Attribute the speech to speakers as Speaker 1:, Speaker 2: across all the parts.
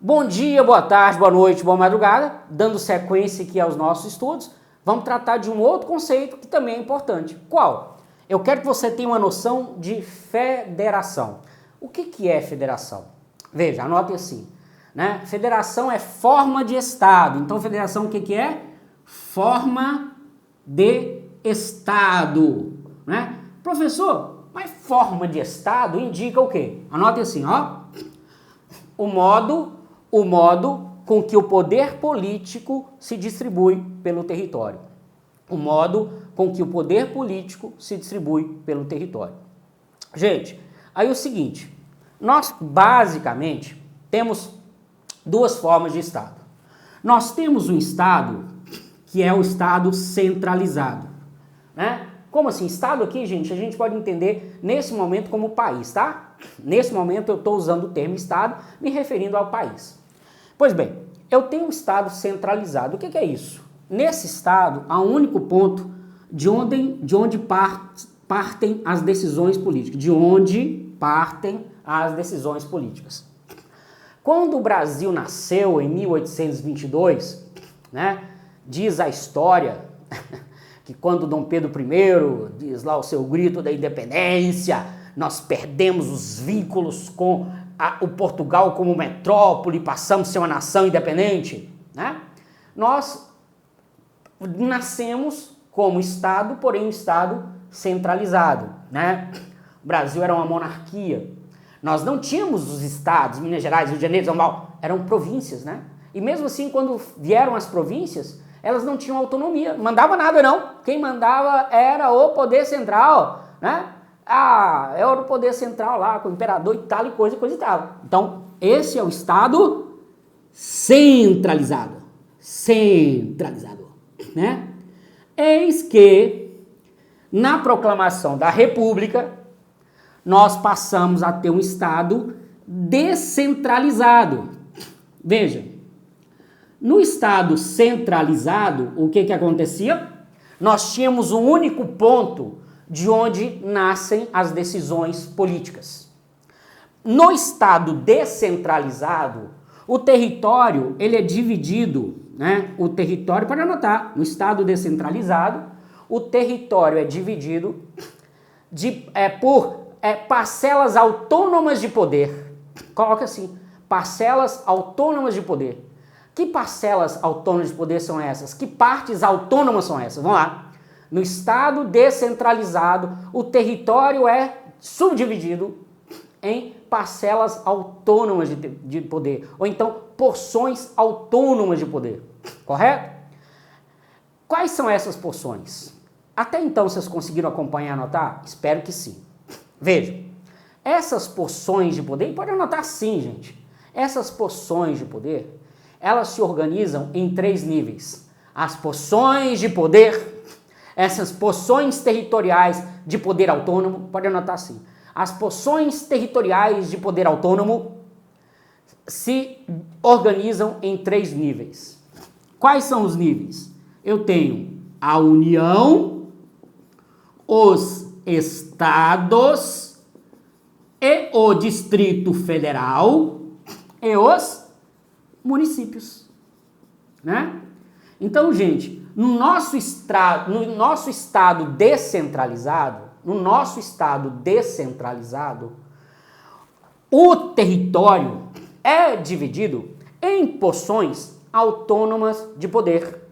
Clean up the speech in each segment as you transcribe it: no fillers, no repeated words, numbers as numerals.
Speaker 1: Bom dia, boa tarde, boa noite, boa madrugada. Dando sequência aqui aos nossos estudos, vamos tratar de um outro conceito que também é importante. Qual? Eu quero que você tenha uma noção de federação. O que é federação? Veja, anote assim, né? Federação é forma de Estado. Então, federação o que é? Forma de Estado, né? Professor, mas forma de Estado indica o quê? Anote assim, ó. O modo com que o poder político se distribui pelo território. O modo com que o poder político se distribui pelo território. Gente, aí o seguinte, nós basicamente temos duas formas de Estado. Nós temos um Estado que é o Estado centralizado, né? Como assim? Estado aqui, gente, a gente pode entender nesse momento como país, tá? Nesse momento eu estou usando o termo Estado, me referindo ao país. Pois bem, eu tenho um Estado centralizado. O que é isso? Nesse Estado, há um único ponto de onde partem as decisões políticas. De onde partem as decisões políticas. Quando o Brasil nasceu em 1822, né, diz a história que quando Dom Pedro I diz lá o seu grito da independência, nós perdemos os vínculos com o Portugal como metrópole, passamos a ser uma nação independente, né? Nós nascemos como Estado, porém um Estado centralizado, né? O Brasil era uma monarquia. Nós não tínhamos os estados, Minas Gerais, Rio de Janeiro, São Paulo, eram províncias, né? E mesmo assim, quando vieram as províncias, elas não tinham autonomia, não mandava nada não. Quem mandava era o poder central, né? Era o poder central lá, com o imperador e tal, e coisa e tal. Então, esse é o Estado centralizado. Centralizado, né? Eis que, na proclamação da República, nós passamos a ter um Estado descentralizado. Veja, no Estado centralizado, o que acontecia? Nós tínhamos um único ponto de onde nascem as decisões políticas. No Estado descentralizado, o território ele é dividido, né? O território, pode anotar, no Estado descentralizado, o território é dividido por parcelas autônomas de poder. Coloca assim, parcelas autônomas de poder. Que parcelas autônomas de poder são essas? Que partes autônomas são essas? Vamos lá. No Estado descentralizado, o território é subdividido em parcelas autônomas de poder, ou então porções autônomas de poder, correto? Quais são essas porções? Até então vocês conseguiram acompanhar e anotar? Espero que sim. Veja, essas porções de poder, e pode anotar sim, gente, essas porções de poder, elas se organizam em 3 níveis. As porções de poder, essas porções territoriais de poder autônomo, pode anotar assim, as porções territoriais de poder autônomo se organizam em 3 níveis. Quais são os níveis? Eu tenho a União, os estados e o Distrito Federal e os municípios, né? Então, gente, no nosso estado descentralizado, o território é dividido em porções autônomas de poder.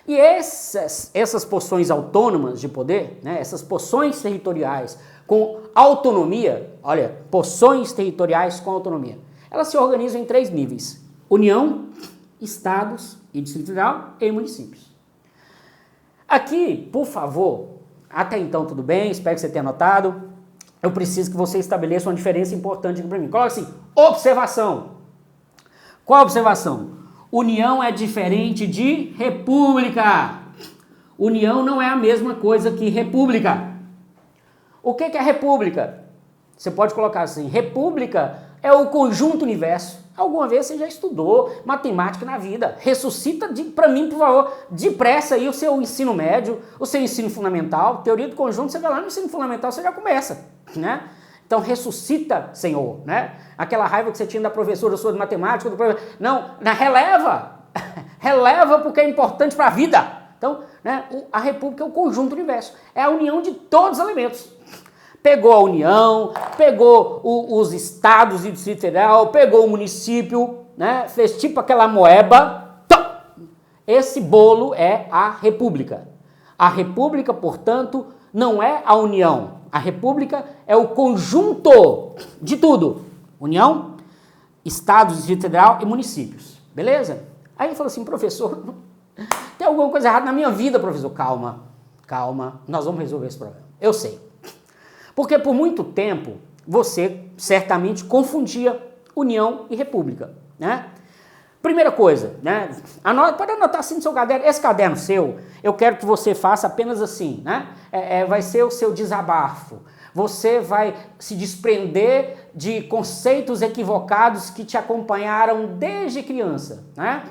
Speaker 1: E essas porções autônomas de poder, né, essas porções territoriais com autonomia, olha, porções territoriais com autonomia, elas se organizam em 3 níveis: União, Estados e Distrito Federal e municípios. Aqui, por favor, até então tudo bem, espero que você tenha notado, eu preciso que você estabeleça uma diferença importante aqui para mim. Coloca assim, observação. Qual a observação? União é diferente de república. União não é a mesma coisa que república. O que é república? Você pode colocar assim, república é o conjunto universo. Alguma vez você já estudou matemática na vida. Ressuscita para mim, por favor, depressa aí o seu ensino médio, o seu ensino fundamental. Teoria do conjunto, você vai lá no ensino fundamental, você já começa, né? Então ressuscita, Senhor, né? Aquela raiva que você tinha da professora sua de matemática, não, releva, releva porque é importante para a vida. Então, né, a república é o conjunto do universo, é a união de todos os elementos. Pegou a União, pegou os estados e o Distrito Federal, pegou o município, né, fez tipo aquela moeba. Esse bolo é a república. A república, portanto, não é a União. A república é o conjunto de tudo. União, estados, Distrito Federal e municípios. Beleza? Aí ele falou assim, professor, tem alguma coisa errada na minha vida, professor? Calma, calma, nós vamos resolver esse problema. Eu sei. Porque por muito tempo você certamente confundia União e República, né? Primeira coisa, né? Pode anotar assim no seu caderno. Esse caderno seu, eu quero que você faça apenas assim, né? Vai ser o seu desabafo. Você vai se desprender de conceitos equivocados que te acompanharam desde criança, né?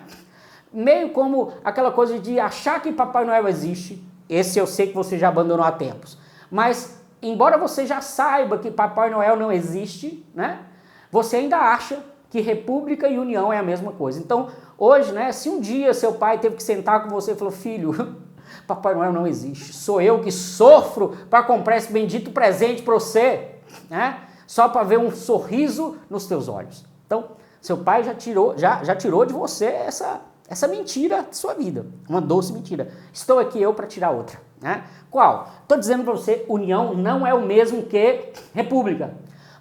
Speaker 1: Meio como aquela coisa de achar que Papai Noel existe. Esse eu sei que você já abandonou há tempos. Mas, embora você já saiba que Papai Noel não existe, né? Você ainda acha que república e união é a mesma coisa. Então, hoje, né, se um dia seu pai teve que sentar com você e falou, filho, Papai Noel não existe, sou eu que sofro para comprar esse bendito presente para você, né, só para ver um sorriso nos teus olhos. Então, seu pai já tirou de você essa mentira da sua vida, uma doce mentira. Estou aqui eu para tirar outra, né? Qual? Estou dizendo para você, união não é o mesmo que república.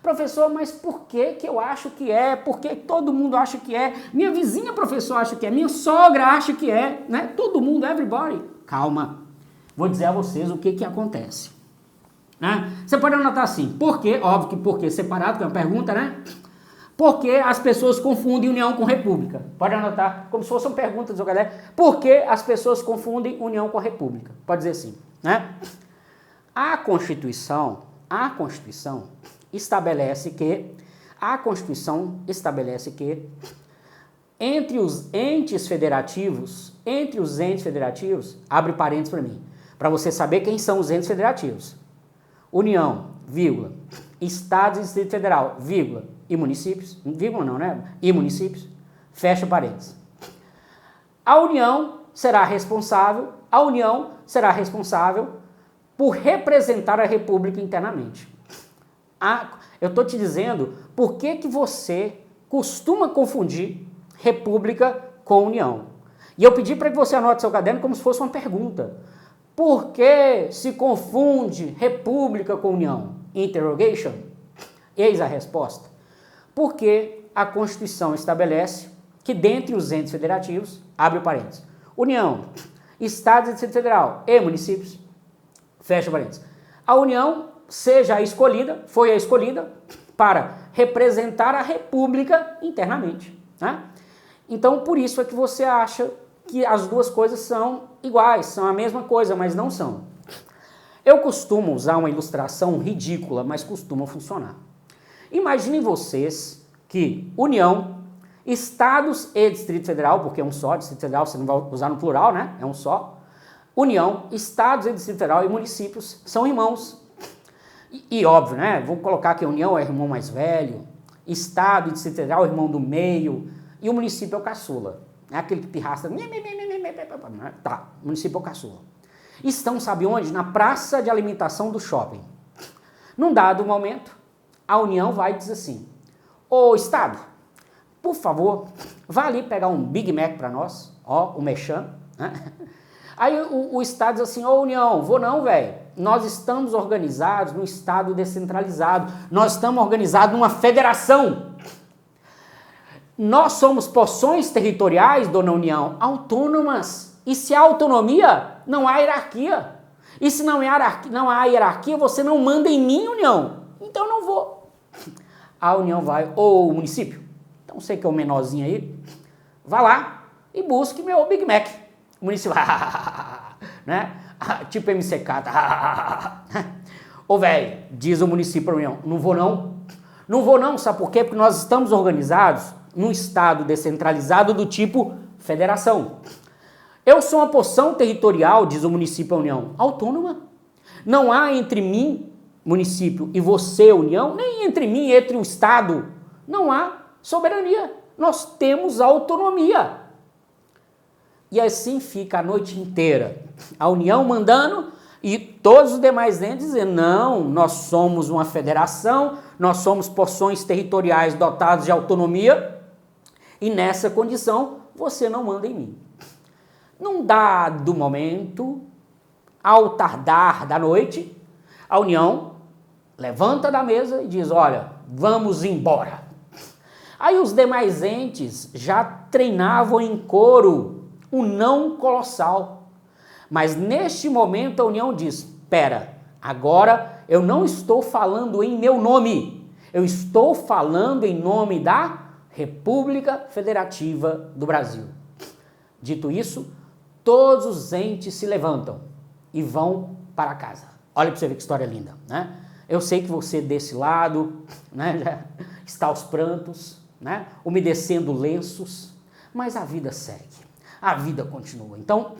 Speaker 1: Professor, mas por que eu acho que é? Por que todo mundo acha que é? Minha vizinha, professor, acha que é. Minha sogra acha que é, né? Todo mundo, everybody. Calma. Vou dizer a vocês o que acontece. Né? Você pode anotar assim, por quê? Óbvio que por quê separado, que é uma pergunta, né? Por que as pessoas confundem união com república? Pode anotar, como se fosse uma pergunta do seu caderno. Por que as pessoas confundem união com república? Pode dizer assim, né? A Constituição estabelece que entre os entes federativos, abre parênteses para mim, para você saber quem são os entes federativos. União, vírgula, Estados e Distrito Federal, vírgula, e municípios, vírgula não, né? E municípios, fecha parênteses. A União será responsável por representar a República internamente. Eu estou te dizendo por que você costuma confundir república com união. E eu pedi para que você anote seu caderno como se fosse uma pergunta. Por que se confunde república com união? Interrogation. Eis a resposta. Porque a Constituição estabelece que dentre os entes federativos, abre parênteses, União, Estados e Distrito Federal e municípios, fecha parênteses, a União foi a escolhida para representar a República internamente. Né? Então, por isso é que você acha que as duas coisas são iguais, são a mesma coisa, mas não são. Eu costumo usar uma ilustração ridícula, mas costuma funcionar. Imaginem vocês que União, Estados e Distrito Federal, porque é um só, Distrito Federal você não vai usar no plural, né? É um só. União, Estados e Distrito Federal e municípios são irmãos. E óbvio, né? Vou colocar que a União é o irmão mais velho, Estado e Distrito Federal é o irmão do meio, e o município é o caçula. É aquele que pirraça. Tá, o município é o caçula. Estão, sabe onde? Na praça de alimentação do shopping. Num dado momento, a União vai dizer assim, ô Estado, por favor, vá ali pegar um Big Mac para nós, ó, o Mechan, né? Aí o Estado diz assim, ô União, vou não, velho. Nós estamos organizados num Estado descentralizado. Nós estamos organizados numa federação. Nós somos porções territoriais, dona União, autônomas. E se há autonomia, não há hierarquia. E se não há hierarquia, você não manda em mim, União. Então eu não vou. A União vai, ô município, então sei que é o menorzinho aí, vá lá e busque meu Big Mac. O município, né? Tipo MCK, ô velho, diz o município para a União, não vou não. Não vou não, sabe por quê? Porque nós estamos organizados num estado descentralizado do tipo federação. Eu sou uma porção territorial, diz o município à União, autônoma. Não há entre mim município, e você, União, nem entre mim e entre o Estado. Não há soberania. Nós temos autonomia. E assim fica a noite inteira. A União mandando e todos os demais entes dizendo, não, nós somos uma federação, nós somos porções territoriais dotadas de autonomia e nessa condição você não manda em mim. Num dado momento, ao tardar da noite, a União levanta da mesa e diz, olha, vamos embora. Aí os demais entes já treinavam em coro o não colossal. Mas neste momento a União diz, espera, agora eu não estou falando em meu nome, eu estou falando em nome da República Federativa do Brasil. Dito isso, todos os entes se levantam e vão para casa. Olha para você ver que história linda, né? Eu sei que você desse lado, né, já está aos prantos, né, umedecendo lenços, mas a vida segue, a vida continua. Então,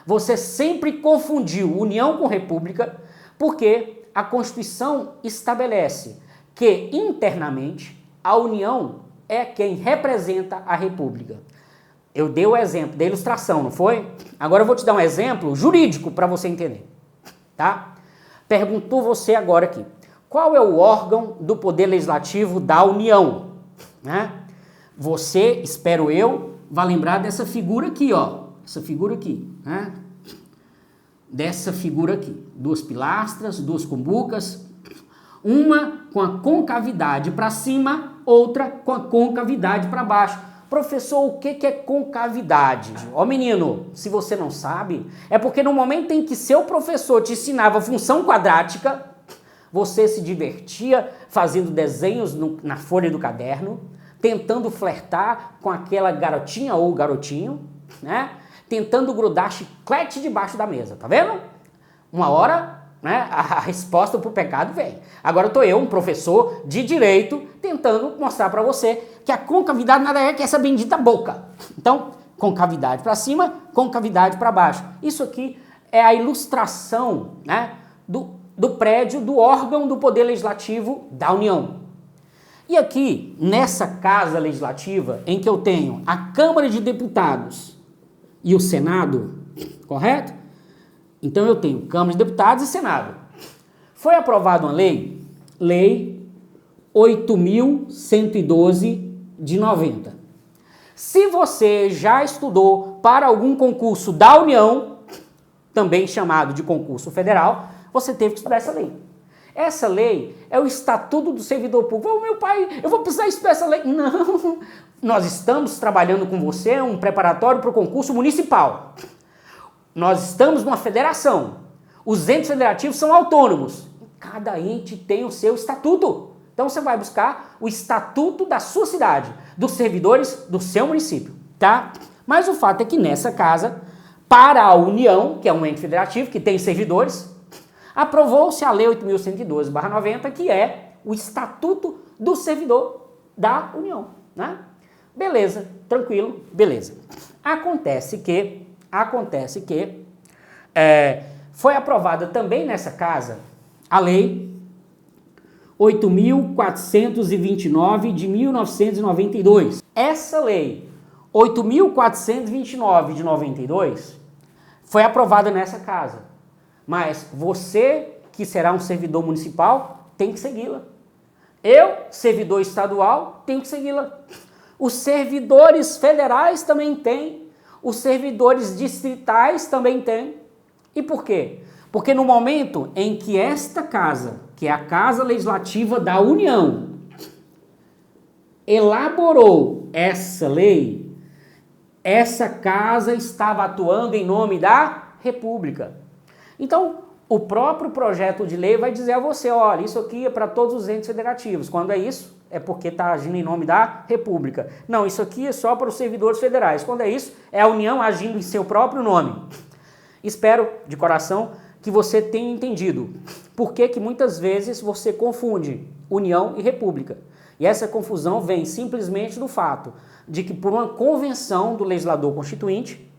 Speaker 1: você sempre confundiu União com República, porque a Constituição estabelece que internamente a União é quem representa a República. Eu dei o exemplo da ilustração, não foi? Agora eu vou te dar um exemplo jurídico para você entender, tá? Perguntou você agora aqui, qual é o órgão do Poder Legislativo da União? Né? Você, espero eu, vai lembrar dessa figura aqui, ó. Essa figura aqui, né? Dessa figura aqui. Duas pilastras, duas cumbucas, uma com a concavidade para cima, outra com a concavidade para baixo. Professor, o que é concavidade? Ó menino, se você não sabe, é porque no momento em que seu professor te ensinava função quadrática, você se divertia fazendo desenhos na folha do caderno, tentando flertar com aquela garotinha ou garotinho, né? Tentando grudar chiclete debaixo da mesa, tá vendo? Uma hora, né, a resposta para o pecado vem. Agora estou eu, um professor de direito, tentando mostrar para você que a concavidade nada é que essa bendita boca. Então, concavidade para cima, concavidade para baixo. Isso aqui é a ilustração, né, do prédio, do órgão do Poder Legislativo da União. E aqui, nessa casa legislativa, em que eu tenho a Câmara de Deputados e o Senado, correto? Então eu tenho Câmara de Deputados e Senado. Foi aprovada uma lei, Lei 8.112 de 90. Se você já estudou para algum concurso da União, também chamado de concurso federal, você teve que estudar essa lei. Essa lei é o Estatuto do Servidor Público. Oh, meu pai, eu vou precisar estudar essa lei. Não, nós estamos trabalhando com você um preparatório para o concurso municipal. Nós estamos numa federação. Os entes federativos são autônomos. Cada ente tem o seu estatuto. Então você vai buscar o estatuto da sua cidade, dos servidores do seu município, tá? Mas o fato é que nessa casa, para a União, que é um ente federativo que tem servidores, aprovou-se a Lei 8.112/90, que é o Estatuto do Servidor da União, né? Beleza, tranquilo, beleza. Acontece que foi aprovada também nessa casa a Lei 8.429 de 1992. Essa Lei 8.429 de 92 foi aprovada nessa casa. Mas você, que será um servidor municipal, tem que segui-la. Eu, servidor estadual, tenho que segui-la. Os servidores federais também têm. Os servidores distritais também têm. E por quê? Porque no momento em que esta casa, que é a Casa Legislativa da União, elaborou essa lei, essa casa estava atuando em nome da República. Então, o próprio projeto de lei vai dizer a você, olha, isso aqui é para todos os entes federativos. Quando é isso, é porque está agindo em nome da República. Não, isso aqui é só para os servidores federais. Quando é isso, é a União agindo em seu próprio nome. Espero, de coração, que você tenha entendido por que muitas vezes você confunde União e República. E essa confusão vem simplesmente do fato de que, por uma convenção do legislador constituinte,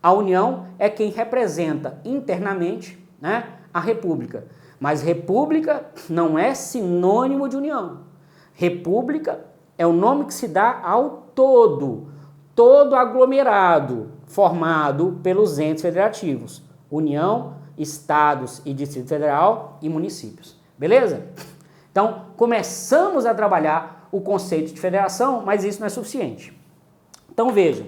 Speaker 1: a União é quem representa internamente, né, a República. Mas república não é sinônimo de união. República é o nome que se dá ao todo aglomerado formado pelos entes federativos, União, Estados e Distrito Federal e municípios. Beleza? Então, começamos a trabalhar o conceito de federação, mas isso não é suficiente. Então, vejam,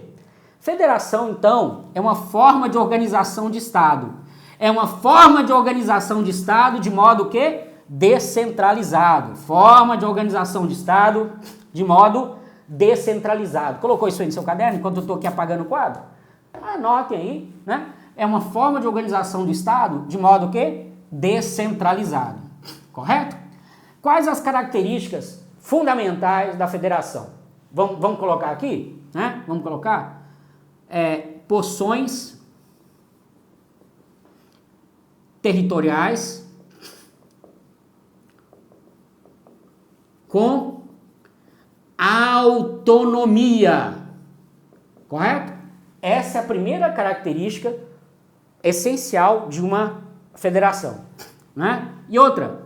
Speaker 1: federação, então, é uma forma de organização de Estado. É uma forma de organização de Estado de modo que descentralizado. Forma de organização de Estado de modo descentralizado. Colocou isso aí no seu caderno enquanto eu estou aqui apagando o quadro? Anotem aí, né? É uma forma de organização do Estado de modo que descentralizado. Correto? Quais as características fundamentais da federação? Vamos colocar aqui, né? Vamos colocar porções territoriais com autonomia. Correto? Essa é a primeira característica essencial de uma federação, né? E outra,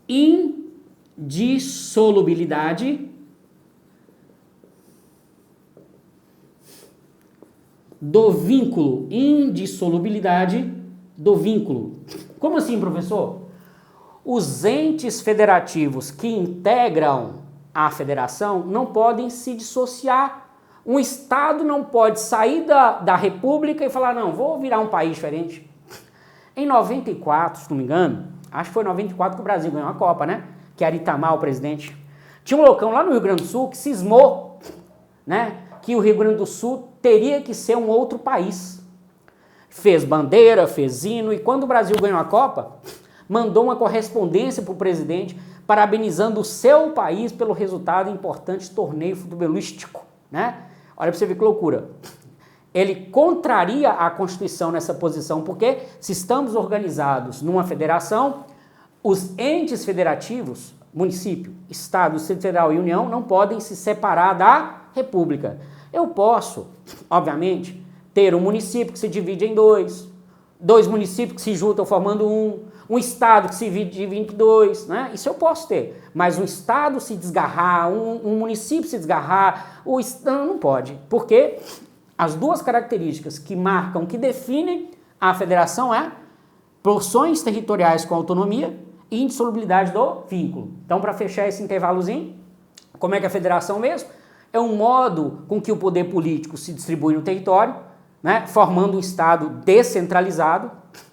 Speaker 1: indissolubilidade do vínculo, indissolubilidade do vínculo. Como assim, professor? Os entes federativos que integram a federação não podem se dissociar. Um Estado não pode sair da República e falar, não, vou virar um país diferente. Em 94, se não me engano, acho que foi em 94 que o Brasil ganhou a Copa, né? Que era Itamar o presidente. Tinha um loucão lá no Rio Grande do Sul que cismou, né? Que o Rio Grande do Sul teria que ser um outro país. Fez bandeira, fez hino, e quando o Brasil ganhou a Copa, mandou uma correspondência para o presidente parabenizando o seu país pelo resultado em importante torneio futebolístico, né? Olha para você ver que loucura. Ele contraria a Constituição nessa posição, porque se estamos organizados numa federação, os entes federativos, município, Estado, Distrito Federal e União, não podem se separar da República. Eu posso, obviamente, ter um município que se divide em dois municípios que se juntam formando um Estado que se divide em dois, né? Isso eu posso ter, mas um Estado se desgarrar, um município se desgarrar, não pode, porque as duas características que marcam, que definem a federação é porções territoriais com autonomia e indissolubilidade do vínculo. Então, para fechar esse intervalozinho, como é que é a federação mesmo? É um modo com que o poder político se distribui no território, né, formando um Estado descentralizado,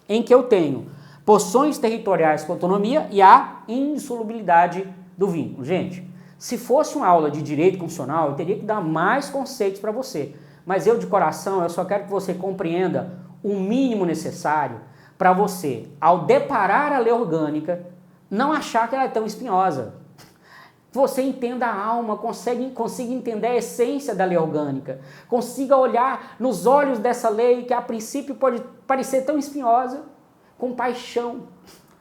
Speaker 1: em que eu tenho porções territoriais com autonomia e a indissolubilidade do vínculo. Gente, se fosse uma aula de direito constitucional, eu teria que dar mais conceitos para você. Mas eu, de coração, eu só quero que você compreenda o mínimo necessário para você, ao deparar a lei orgânica, não achar que ela é tão espinhosa. Você entenda a alma, consiga entender a essência da lei orgânica, consiga olhar nos olhos dessa lei que a princípio pode parecer tão espinhosa, com paixão,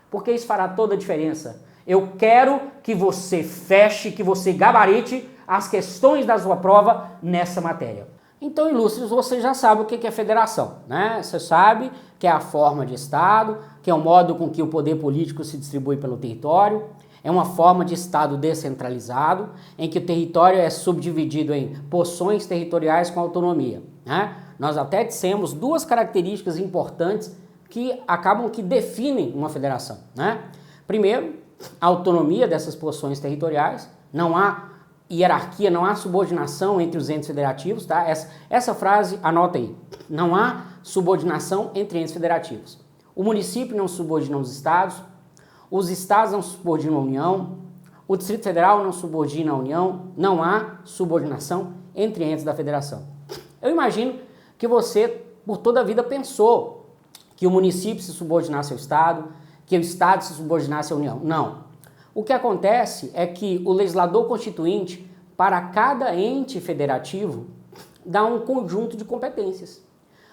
Speaker 1: porque isso fará toda a diferença. Eu quero que você feche, que você gabarite as questões da sua prova nessa matéria. Então, ilustres, você já sabe o que é federação, né? Você sabe que é a forma de Estado, que é o modo com que o poder político se distribui pelo território, é uma forma de Estado descentralizado, em que o território é subdividido em porções territoriais com autonomia, né? Nós até dissemos duas características importantes que acabam que definem uma federação, né? Primeiro, a autonomia dessas porções territoriais, não há hierarquia, não há subordinação entre os entes federativos, tá? Essa frase, anota aí, não há subordinação entre entes federativos. O município não subordina os estados, os estados não subordinam a União, o Distrito Federal não subordina a União, não há subordinação entre entes da federação. Eu imagino que você, por toda a vida, pensou que o município se subordinasse ao Estado, que o Estado se subordinasse à União. Não. O que acontece é que o legislador constituinte, para cada ente federativo, dá um conjunto de competências.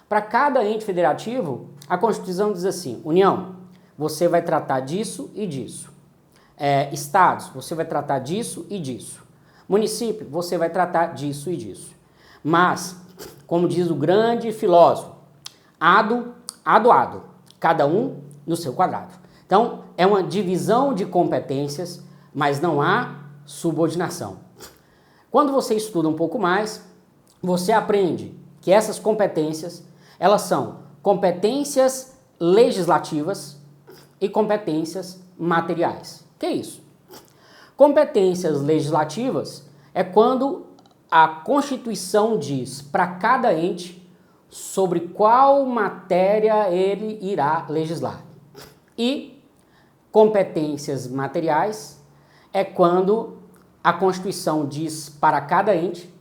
Speaker 1: Para cada ente federativo, a Constituição diz assim: União, você vai tratar disso e disso. Estados, você vai tratar disso e disso. Município, você vai tratar disso e disso. Mas, como diz o grande filósofo, ado, cada um no seu quadrado. Então, é uma divisão de competências, mas não há subordinação. Quando você estuda um pouco mais, você aprende que essas competências, elas são competências legislativas e competências materiais. O que é isso? Competências legislativas é quando a Constituição diz para cada ente sobre qual matéria ele irá legislar. E competências materiais é quando a Constituição diz para cada ente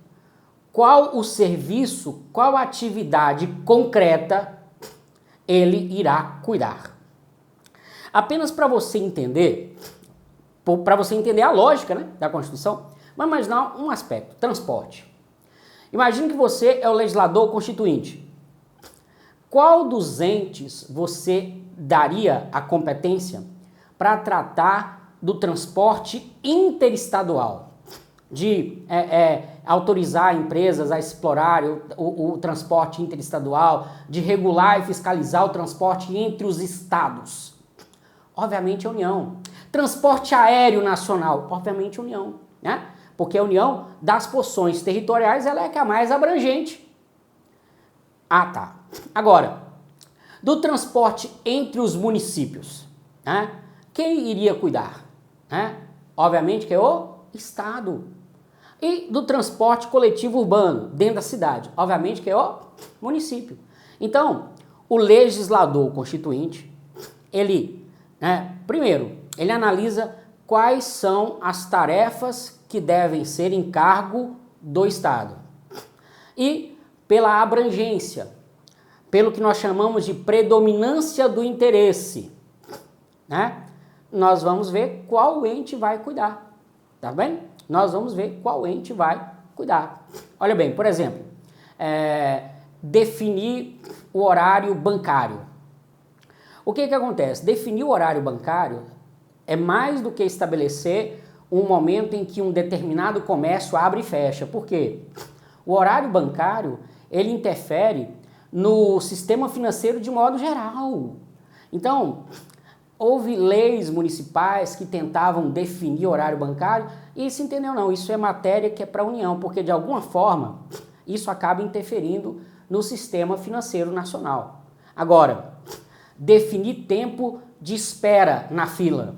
Speaker 1: qual o serviço, qual a atividade concreta ele irá cuidar. Apenas para você entender a lógica, né, da Constituição, vamos imaginar um aspecto, transporte. Imagine que você é o legislador constituinte. Qual dos entes você daria a competência para tratar do transporte interestadual? De autorizar empresas a explorar o transporte interestadual, de regular e fiscalizar o transporte entre os estados? Obviamente a União. Transporte aéreo nacional? Obviamente a União, né? Porque a União das porções territoriais ela é que é a mais abrangente. Ah, tá. Agora, do transporte entre os municípios, né? Quem iria cuidar? Né? Obviamente que é o Estado. E do transporte coletivo urbano, dentro da cidade, obviamente que é o município. Então, o legislador constituinte, ele, primeiro, ele analisa quais são as tarefas que devem ser encargo do Estado. E pela abrangência, pelo que nós chamamos de predominância do interesse, né? Nós vamos ver qual ente vai cuidar, tá bem? Nós vamos ver qual ente vai cuidar. Olha bem, por exemplo, definir o horário bancário. O que acontece? Definir o horário bancário é mais do que estabelecer um momento em que um determinado comércio abre e fecha. Por quê? O horário bancário, ele interfere no sistema financeiro de modo geral. Então, houve leis municipais que tentavam definir horário bancário e se entendeu, não, isso é matéria que é para a União, porque de alguma forma isso acaba interferindo no sistema financeiro nacional. Agora, definir tempo de espera na fila.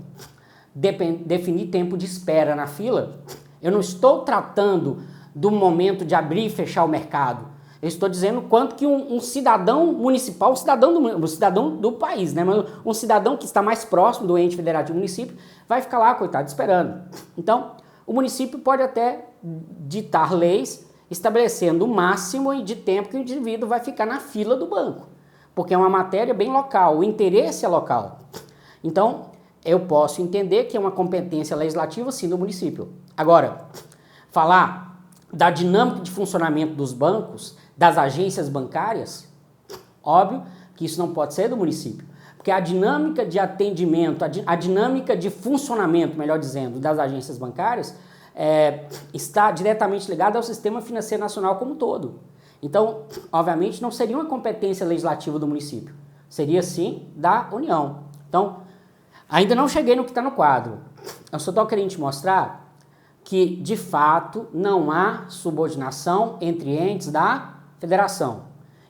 Speaker 1: Definir tempo de espera na fila, eu não estou tratando do momento de abrir e fechar o mercado. Eu estou dizendo quanto que um cidadão municipal, um cidadão do país, né? Um cidadão que está mais próximo do ente federativo município, vai ficar lá, coitado, esperando. Então, o município pode até ditar leis estabelecendo o máximo de tempo que o indivíduo vai ficar na fila do banco, porque é uma matéria bem local, o interesse é local. Então, eu posso entender que é uma competência legislativa, sim, do município. Agora, falar da dinâmica de funcionamento dos bancos, das agências bancárias, óbvio que isso não pode ser do município, porque a dinâmica de atendimento, a dinâmica de funcionamento, melhor dizendo, das agências bancárias está diretamente ligada ao sistema financeiro nacional como um todo. Então, obviamente, não seria uma competência legislativa do município, seria sim da União. Então, ainda não cheguei no que está no quadro, eu só estou querendo te mostrar que, de fato, não há subordinação entre entes da federação.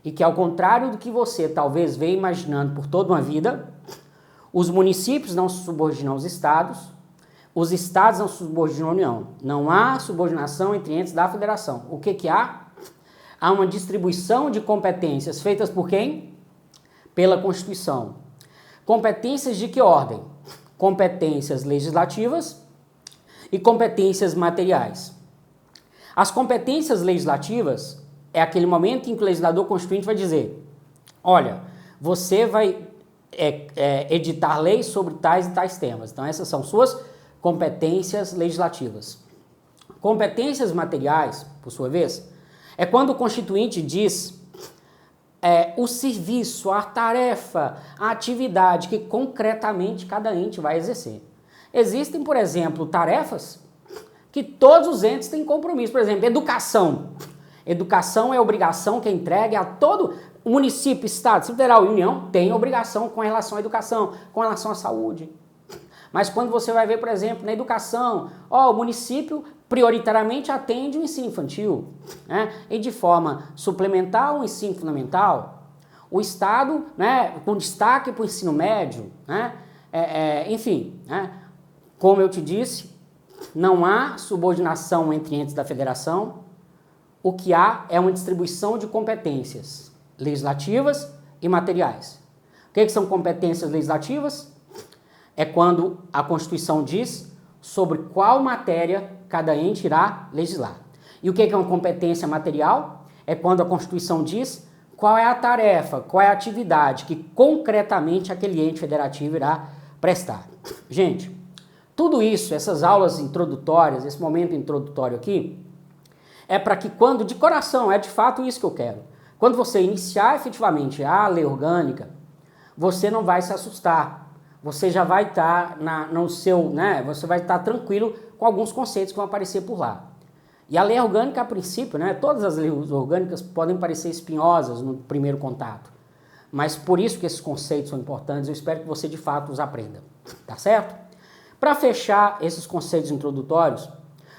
Speaker 1: E que, ao contrário do que você talvez venha imaginando por toda uma vida, os municípios não se subordinam aos estados, os estados não se subordinam à União. Não há subordinação entre entes da federação. O que há? Há uma distribuição de competências feitas por quem? Pela Constituição. Competências de que ordem? Competências legislativas e competências materiais. As competências legislativas é aquele momento em que o legislador constituinte vai dizer: olha, você vai editar leis sobre tais e tais temas. Então essas são suas competências legislativas. Competências materiais, por sua vez, é quando o constituinte diz o serviço, a tarefa, a atividade que concretamente cada ente vai exercer. Existem, por exemplo, tarefas que todos os entes têm compromisso. Por exemplo, educação. Educação é obrigação que é entregue a todo... o município, estado, federal e União têm obrigação com relação à educação, com relação à saúde. Mas quando você vai ver, por exemplo, na educação, o município prioritariamente atende o ensino infantil, né? E de forma suplementar o ensino fundamental, o Estado, né, com destaque para o ensino médio, né? Enfim, né? Como eu te disse, não há subordinação entre entes da federação, o que há é uma distribuição de competências legislativas e materiais. O que são competências legislativas? É quando a Constituição diz sobre qual matéria cada ente irá legislar. E o que é uma competência material? É quando a Constituição diz qual é a tarefa, qual é a atividade que concretamente aquele ente federativo irá prestar. Gente, tudo isso, essas aulas introdutórias, esse momento introdutório aqui, é para que quando, de coração, é de fato isso que eu quero, quando você iniciar efetivamente a lei orgânica, você não vai se assustar, você já vai estar no seu, né, você vai estar tranquilo com alguns conceitos que vão aparecer por lá. E a lei orgânica, a princípio, né, todas as leis orgânicas podem parecer espinhosas no primeiro contato, mas por isso que esses conceitos são importantes, eu espero que você de fato os aprenda, tá certo? Para fechar esses conceitos introdutórios,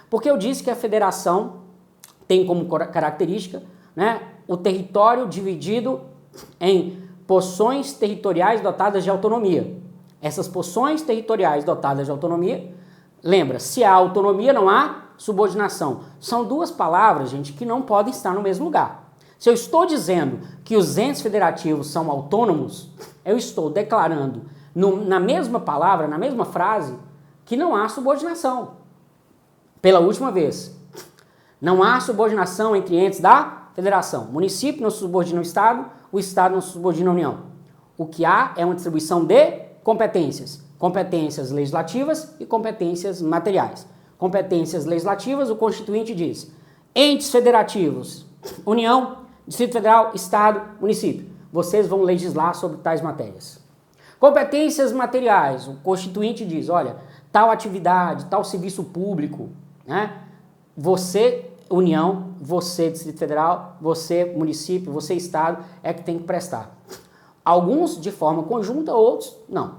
Speaker 1: porque eu disse que a federação tem como característica, né, o território dividido em porções territoriais dotadas de autonomia. Essas porções territoriais dotadas de autonomia, lembra, se há autonomia não há subordinação. São duas palavras, gente, que não podem estar no mesmo lugar. Se eu estou dizendo que os entes federativos são autônomos, eu estou declarando na mesma palavra, na mesma frase, que não há subordinação. Pela última vez, não há subordinação entre entes da federação. O município não subordina o Estado não subordina a União. O que há é uma distribuição de competências. Competências legislativas e competências materiais. Competências legislativas, o Constituinte diz, entes federativos, União, Distrito Federal, Estado, Município. Vocês vão legislar sobre tais matérias. Competências materiais, o Constituinte diz, olha, tal atividade, tal serviço público, né? Você, União, você, Distrito Federal, você, Município, você, Estado, é que tem que prestar. Alguns de forma conjunta, outros não.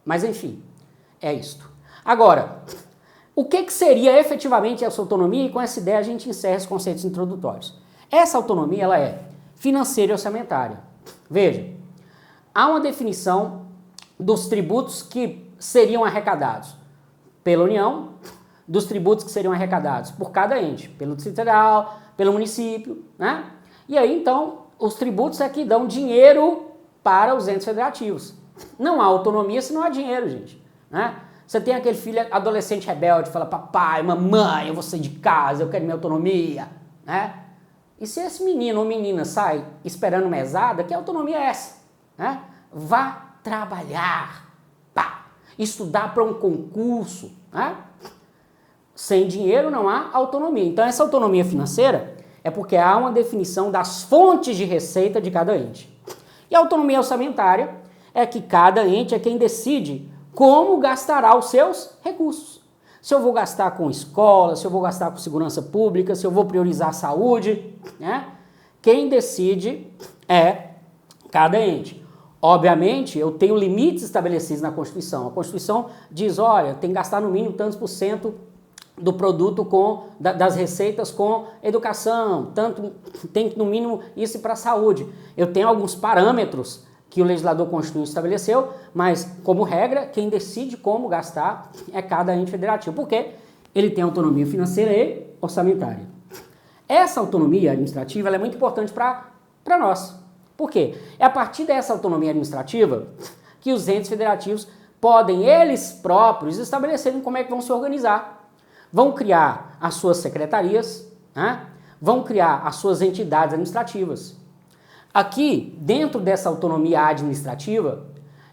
Speaker 1: Mas, enfim, é isto. Agora, o que seria efetivamente essa autonomia? E com essa ideia a gente encerra os conceitos introdutórios. Essa autonomia, ela é financeira e orçamentária. Veja, há uma definição dos tributos que seriam arrecadados pela União, dos tributos que seriam arrecadados por cada ente, pelo Distrito Federal, pelo município, né? E aí, então, os tributos é que dão dinheiro para os entes federativos. Não há autonomia se não há dinheiro, gente, né? Você tem aquele filho adolescente rebelde, fala, papai, mamãe, eu vou sair de casa, eu quero minha autonomia, né? E se esse menino ou menina sai esperando mesada, que autonomia é essa, né? Vá trabalhar, pá, estudar para um concurso, né? Sem dinheiro não há autonomia. Então essa autonomia financeira é porque há uma definição das fontes de receita de cada ente. E a autonomia orçamentária é que cada ente é quem decide como gastará os seus recursos. Se eu vou gastar com escola, se eu vou gastar com segurança pública, se eu vou priorizar a saúde, né? Quem decide é cada ente. Obviamente, eu tenho limites estabelecidos na Constituição. A Constituição diz, olha, tem que gastar no mínimo tantos por cento do produto das receitas com educação, tanto tem que no mínimo isso para a saúde. Eu tenho alguns parâmetros que o legislador constituinte estabeleceu, mas como regra, quem decide como gastar é cada ente federativo, porque ele tem autonomia financeira e orçamentária. Essa autonomia administrativa ela é muito importante para nós. Por quê? É a partir dessa autonomia administrativa que os entes federativos podem eles próprios estabelecerem como é que vão se organizar. Vão criar as suas secretarias, né? Vão criar as suas entidades administrativas. Aqui, dentro dessa autonomia administrativa,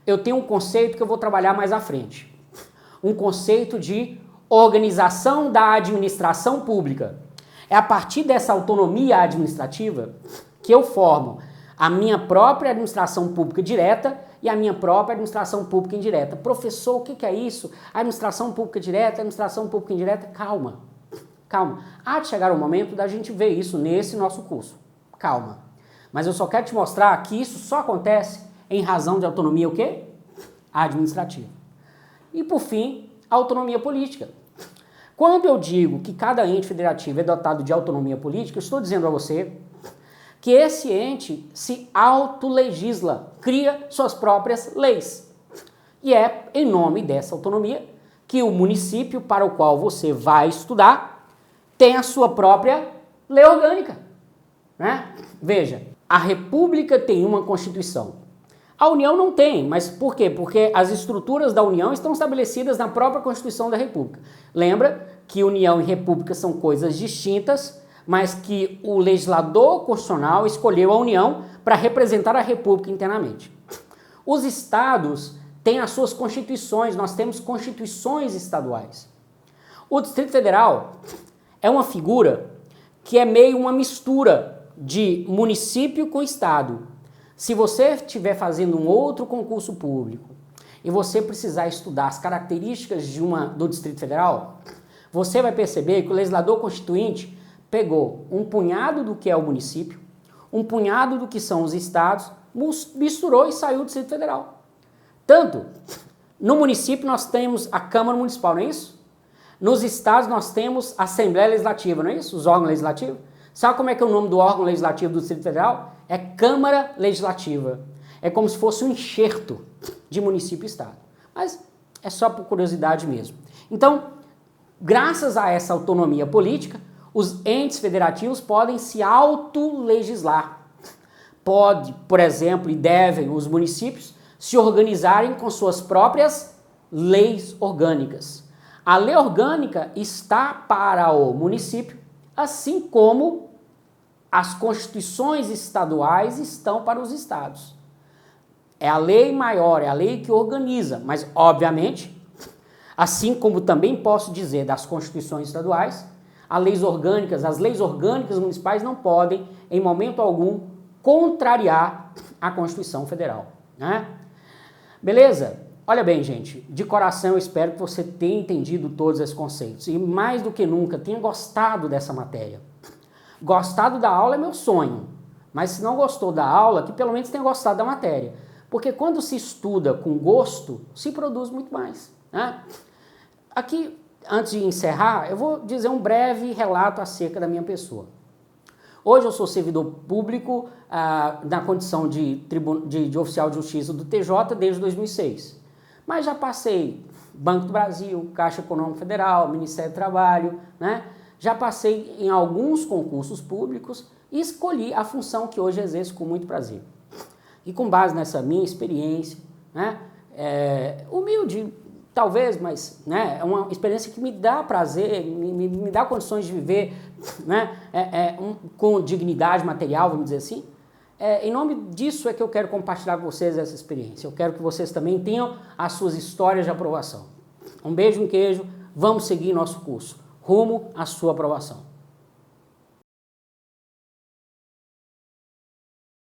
Speaker 1: eu tenho um conceito que eu vou trabalhar mais à frente. Um conceito de organização da administração pública. É a partir dessa autonomia administrativa que eu formo a minha própria administração pública direta e a minha própria administração pública indireta. Professor, o que é isso? Administração pública direta, administração pública indireta? Calma, calma. Há de chegar o momento da gente ver isso nesse nosso curso. Calma. Mas eu só quero te mostrar que isso só acontece em razão de autonomia o quê? Administrativa. E por fim, a autonomia política. Quando eu digo que cada ente federativo é dotado de autonomia política, eu estou dizendo a você que esse ente se autolegisla, cria suas próprias leis. E é em nome dessa autonomia que o município para o qual você vai estudar tem a sua própria lei orgânica, né? Veja, a República tem uma Constituição. A União não tem, mas por quê? Porque as estruturas da União estão estabelecidas na própria Constituição da República. Lembra que União e República são coisas distintas, mas que o legislador constitucional escolheu a União para representar a República internamente. Os estados têm as suas constituições, nós temos constituições estaduais. O Distrito Federal é uma figura que é meio uma mistura de município com estado. Se você estiver fazendo um outro concurso público e você precisar estudar as características do Distrito Federal, você vai perceber que o legislador constituinte pegou um punhado do que é o município, um punhado do que são os estados, misturou e saiu do Distrito Federal. Tanto, no município nós temos a Câmara Municipal, não é isso? Nos estados nós temos a Assembleia Legislativa, não é isso? Os órgãos legislativos. Sabe como é que é o nome do órgão legislativo do Distrito Federal? É Câmara Legislativa. É como se fosse um enxerto de município e estado. Mas é só por curiosidade mesmo. Então, graças a essa autonomia política, os entes federativos podem se autolegislar. Pode, por exemplo, e devem os municípios se organizarem com suas próprias leis orgânicas. A lei orgânica está para o município, assim como as constituições estaduais estão para os estados. É a lei maior, é a lei que organiza, mas, obviamente, assim como também posso dizer das constituições estaduais, as leis orgânicas municipais não podem, em momento algum, contrariar a Constituição Federal, né? Beleza? Olha bem, gente, de coração eu espero que você tenha entendido todos esses conceitos e, mais do que nunca, tenha gostado dessa matéria. Gostado da aula é meu sonho, mas se não gostou da aula, que pelo menos tenha gostado da matéria, porque quando se estuda com gosto, se produz muito mais, né? Aqui, antes de encerrar, eu vou dizer um breve relato acerca da minha pessoa. Hoje eu sou servidor público na condição de oficial de justiça do TJ desde 2006. Mas já passei Banco do Brasil, Caixa Econômica Federal, Ministério do Trabalho, né? Já passei em alguns concursos públicos e escolhi a função que hoje exerço com muito prazer. E com base nessa minha experiência, né? Humilde, talvez, mas, né, é uma experiência que me dá prazer, me dá condições de viver, né, com dignidade material, vamos dizer assim. Em nome disso é que eu quero compartilhar com vocês essa experiência. Eu quero que vocês também tenham as suas histórias de aprovação. Um beijo, um queijo, vamos seguir nosso curso, rumo à sua aprovação.